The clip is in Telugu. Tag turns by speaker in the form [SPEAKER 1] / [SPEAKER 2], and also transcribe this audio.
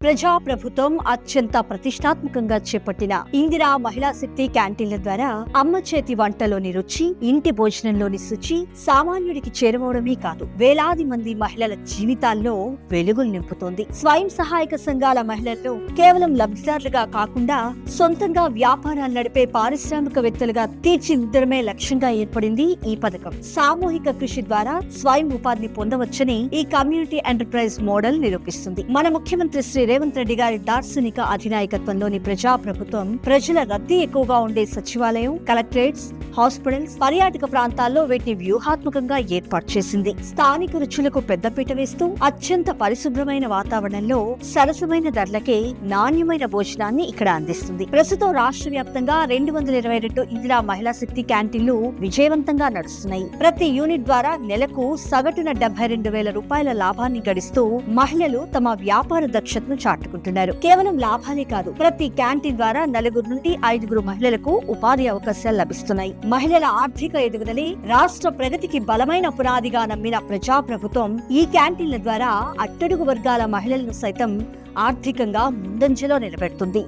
[SPEAKER 1] ప్రజా ప్రభుత్వం అత్యంత ప్రతిష్టాత్మకంగా చేపట్టిన ఇందిరా మహిళా శక్తి క్యాంటీన్ల ద్వారా అమ్మ చేతి వంటలోని రుచి, ఇంటి భోజనంలోని శుచి సామాన్యుడికి చేరువవడమే కాదు, వేలాది మంది మహిళల జీవితాల్లో వెలుగులు నింపుతోంది. స్వయం సహాయక సంఘాల మహిళల్లో కేవలం లబ్ధిదారులుగా కాకుండా సొంతంగా వ్యాపారాలు నడిపే పారిశ్రామికవేత్తలుగా తీర్చిదిద్దడమే లక్ష్యంగా ఏర్పడింది ఈ పథకం. సామూహిక కృషి ద్వారా స్వయం ఉపాధిని పొందవచ్చని ఈ కమ్యూనిటీ ఎంటర్ప్రైజ్ మోడల్ నిరూపిస్తుంది. మన ముఖ్యమంత్రి శ్రీ రేవంత్ రెడ్డి గారి దార్శనిక అధినాయకత్వంలోని ప్రజా ప్రభుత్వం ప్రజల రద్దీ ఎక్కువగా ఉండే సచివాలయం, కలెక్టరేట్స్, హాస్పిటల్స్, పర్యాటక ప్రాంతాల్లో వీటిని వ్యూహాత్మకంగా ఏర్పాటు చేసింది. స్థానిక రుచులకు పెద్దపీట వేస్తూ అత్యంత పరిశుభ్రమైన వాతావరణంలో సరసమైన ధరలకే నాణ్యమైన భోజనాన్ని ఇక్కడ అందిస్తుంది. ప్రస్తుతం రాష్ట్ర వ్యాప్తంగా 222 ఇందిరా మహిళా శక్తి క్యాంటీన్లు విజయవంతంగా నడుస్తున్నాయి. ప్రతి యూనిట్ ద్వారా నెలకు సగటున 72,000 రూపాయల లాభాన్ని గడిస్తూ మహిళలు తమ వ్యాపార దక్షతను చాటుకుంటున్నారు. కేవలం లాభాలే కాదు, ప్రతి క్యాంటీన్ ద్వారా 4 నుండి 5 మహిళలకు ఉపాధి అవకాశాలు లభిస్తున్నాయి. మహిళల ఆర్థిక ఎదుగుదలే రాష్ట్ర ప్రగతికి బలమైన పునాదిగా నమ్మిన ప్రజా ప్రభుత్వం ఈ క్యాంటీన్ల ద్వారా అట్టడుగు వర్గాల మహిళలను సైతం ఆర్థికంగా ముందంజలో నిలబెడుతుంది.